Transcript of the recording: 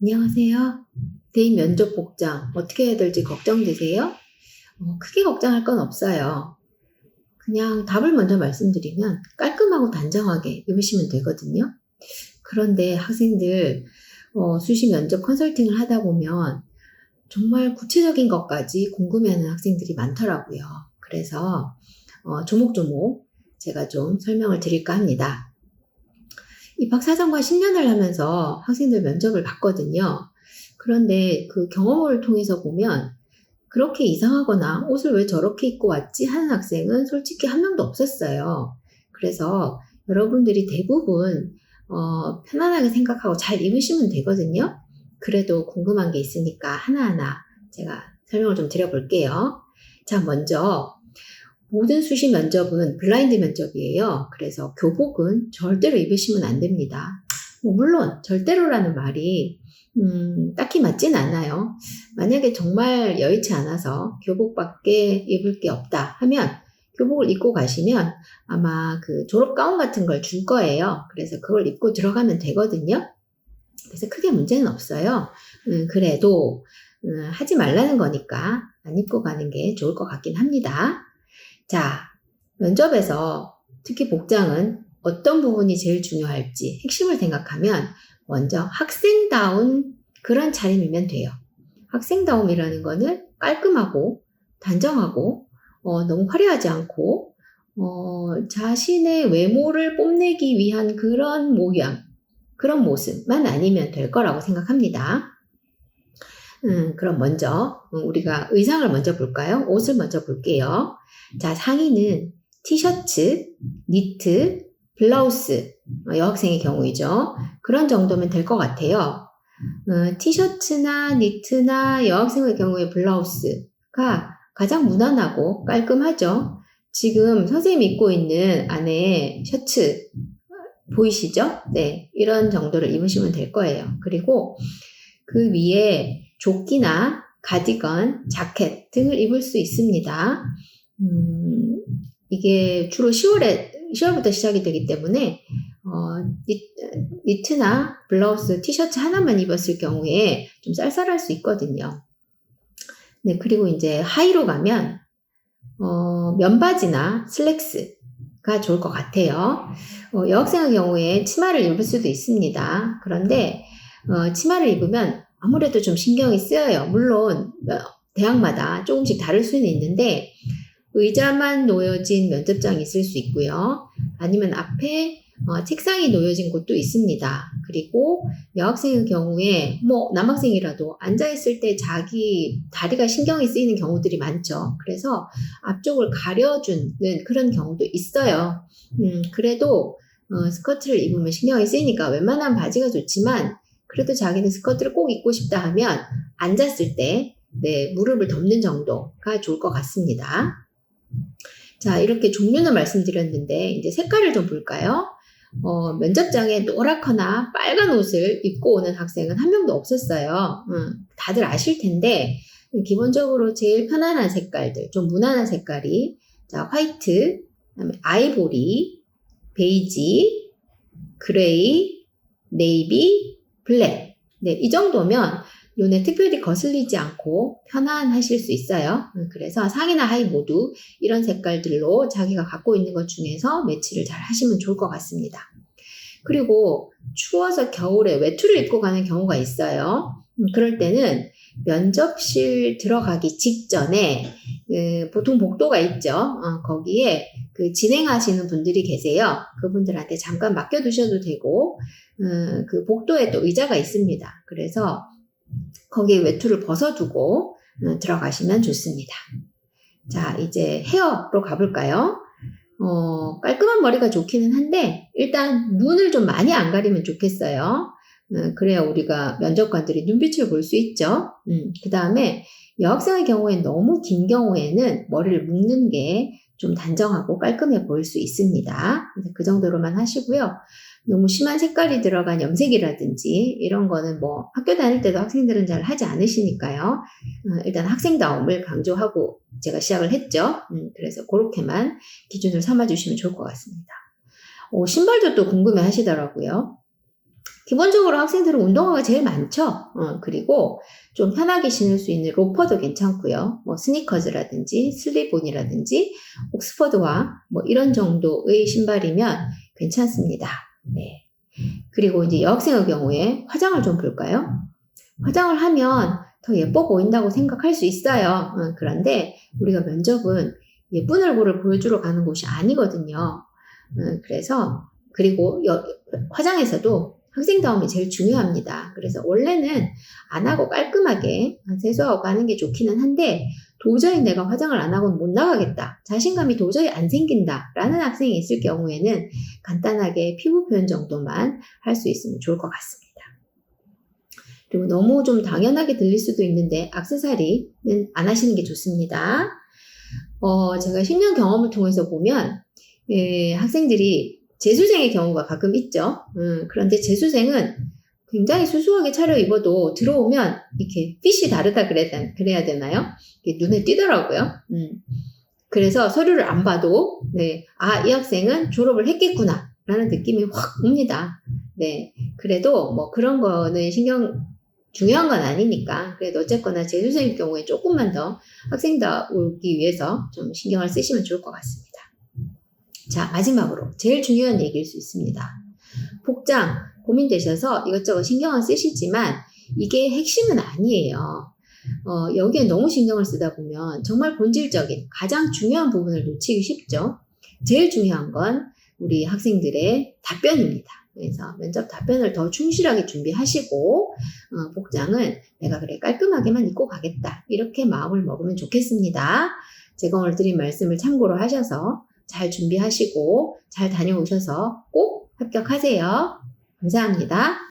안녕하세요. 대인 면접 복장 어떻게 해야 될지 걱정되세요? 크게 걱정할 건 없어요. 그냥 답을 먼저 말씀드리면 깔끔하고 단정하게 입으시면 되거든요. 그런데 학생들 수시 면접 컨설팅을 하다 보면 정말 구체적인 것까지 궁금해하는 학생들이 많더라고요. 그래서 조목조목 제가 좀 설명을 드릴까 합니다. 입학사정과 10년을 하면서 학생들 면접을 봤거든요. 그런데 그 경험을 통해서 보면 그렇게 이상하거나 옷을 왜 저렇게 입고 왔지 하는 학생은 솔직히 한 명도 없었어요. 그래서 여러분들이 대부분 편안하게 생각하고 잘 입으시면 되거든요. 그래도 궁금한 게 있으니까 하나하나 제가 설명을 좀 드려볼게요. 자, 먼저 모든 수시 면접은 블라인드 면접이에요. 그래서 교복은 절대로 입으시면 안 됩니다. 물론 절대로라는 말이 딱히 맞진 않아요. 만약에 정말 여의치 않아서 교복밖에 입을 게 없다 하면 교복을 입고 가시면 아마 그 졸업 가운 같은 걸 줄 거예요. 그래서 그걸 입고 들어가면 되거든요. 그래서 크게 문제는 없어요. 그래도 하지 말라는 거니까 안 입고 가는 게 좋을 것 같긴 합니다. 자, 면접에서 특히 복장은 어떤 부분이 제일 중요할지 핵심을 생각하면 먼저 학생다운 그런 차림이면 돼요. 학생다움이라는 거는 깔끔하고 단정하고 너무 화려하지 않고 자신의 외모를 뽐내기 위한 그런 모양, 그런 모습만 아니면 될 거라고 생각합니다. 그럼 먼저 우리가 의상을 먼저 볼까요? 옷을 먼저 볼게요. 자, 상의는 티셔츠, 니트, 블라우스, 여학생의 경우이죠. 그런 정도면 될 것 같아요. 티셔츠나 니트나 여학생의 경우에 블라우스가 가장 무난하고 깔끔하죠. 지금 선생님이 입고 있는 안에 셔츠 보이시죠? 네, 이런 정도를 입으시면 될 거예요. 그리고 그 위에 조끼나 가디건, 자켓 등을 입을 수 있습니다. 이게 주로 10월부터 시작이 되기 때문에 니트나 블라우스, 티셔츠 하나만 입었을 경우에 좀 쌀쌀할 수 있거든요. 네, 그리고 이제 하의로 가면 면바지나 슬랙스가 좋을 것 같아요. 여학생의 경우에 치마를 입을 수도 있습니다. 그런데 치마를 입으면 아무래도 좀 신경이 쓰여요. 물론 대학마다 조금씩 다를 수는 있는데 의자만 놓여진 면접장이 있을 수 있고요. 아니면 앞에 책상이 놓여진 곳도 있습니다. 그리고 여학생의 경우에 남학생이라도 앉아있을 때 자기 다리가 신경이 쓰이는 경우들이 많죠. 그래서 앞쪽을 가려주는 그런 경우도 있어요. 그래도 스커트를 입으면 신경이 쓰이니까 웬만한 바지가 좋지만 그래도 자기는 스커트를 꼭 입고 싶다 하면 앉았을 때 무릎을 덮는 정도가 좋을 것 같습니다. 자, 이렇게 종류는 말씀드렸는데 이제 색깔을 좀 볼까요? 면접장에 노랗거나 빨간 옷을 입고 오는 학생은 한 명도 없었어요. 다들 아실 텐데 기본적으로 제일 편안한 색깔들, 좀 무난한 색깔이 자, 화이트, 그다음에 아이보리, 베이지, 그레이, 네이비, 블랙. 네, 이 정도면 눈에 특별히 거슬리지 않고 편안하실 수 있어요. 그래서 상의나 하의 모두 이런 색깔들로 자기가 갖고 있는 것 중에서 매치를 잘 하시면 좋을 것 같습니다. 그리고 추워서 겨울에 외투를 입고 가는 경우가 있어요. 그럴 때는 면접실 들어가기 직전에 보통 복도가 있죠. 거기에 진행하시는 분들이 계세요. 그분들한테 잠깐 맡겨두셔도 되고 그 복도에 또 의자가 있습니다. 그래서 거기에 외투를 벗어두고 들어가시면 좋습니다. 자, 이제 헤어로 가볼까요? 깔끔한 머리가 좋기는 한데 일단 눈을 좀 많이 안 가리면 좋겠어요. 그래야 우리가 면접관들이 눈빛을 볼 수 있죠. 그 다음에 여학생의 경우에 너무 긴 경우에는 머리를 묶는 게 좀 단정하고 깔끔해 보일 수 있습니다. 그 정도로만 하시고요. 너무 심한 색깔이 들어간 염색이라든지 이런 거는 학교 다닐 때도 학생들은 잘 하지 않으시니까요. 일단 학생다움을 강조하고 제가 시작을 했죠. 그래서 그렇게만 기준을 삼아주시면 좋을 것 같습니다. 신발도 또 궁금해 하시더라고요. 기본적으로 학생들은 운동화가 제일 많죠. 그리고 좀 편하게 신을 수 있는 로퍼도 괜찮고요. 뭐 스니커즈라든지 슬립온이라든지 옥스퍼드화 뭐 이런 정도의 신발이면 괜찮습니다. 네. 그리고 이제 여학생의 경우에 화장을 좀 볼까요? 화장을 하면 더 예뻐 보인다고 생각할 수 있어요. 그런데 우리가 면접은 예쁜 얼굴을 보여주러 가는 곳이 아니거든요. 그래서 그리고 화장에서도 학생다움이 제일 중요합니다. 그래서 원래는 안 하고 깔끔하게 세수하고 가는 게 좋기는 한데 도저히 내가 화장을 안 하고는 못 나가겠다. 자신감이 도저히 안 생긴다. 라는 학생이 있을 경우에는 간단하게 피부 표현 정도만 할 수 있으면 좋을 것 같습니다. 그리고 너무 좀 당연하게 들릴 수도 있는데 액세서리는 안 하시는 게 좋습니다. 제가 10년 경험을 통해서 보면 학생들이 재수생의 경우가 가끔 있죠. 그런데 재수생은 굉장히 수수하게 차려입어도 들어오면 이렇게 핏이 다르다 그래야 되나요? 눈에 띄더라고요. 그래서 서류를 안 봐도 네, 이 학생은 졸업을 했겠구나 라는 느낌이 확 옵니다. 네, 그래도 뭐 그런 거는 중요한 건 아니니까 그래도 어쨌거나 재수생의 경우에 조금만 더 학생다우기 위해서 좀 신경을 쓰시면 좋을 것 같습니다. 자, 마지막으로 제일 중요한 얘기일 수 있습니다. 복장 고민되셔서 이것저것 신경을 쓰시지만 이게 핵심은 아니에요. 여기에 너무 신경을 쓰다 보면 정말 본질적인 가장 중요한 부분을 놓치기 쉽죠. 제일 중요한 건 우리 학생들의 답변입니다. 그래서 면접 답변을 더 충실하게 준비하시고 복장은 내가 그래 깔끔하게만 입고 가겠다. 이렇게 마음을 먹으면 좋겠습니다. 제가 오늘 드린 말씀을 참고로 하셔서 잘 준비하시고 잘 다녀오셔서 꼭 합격하세요. 감사합니다.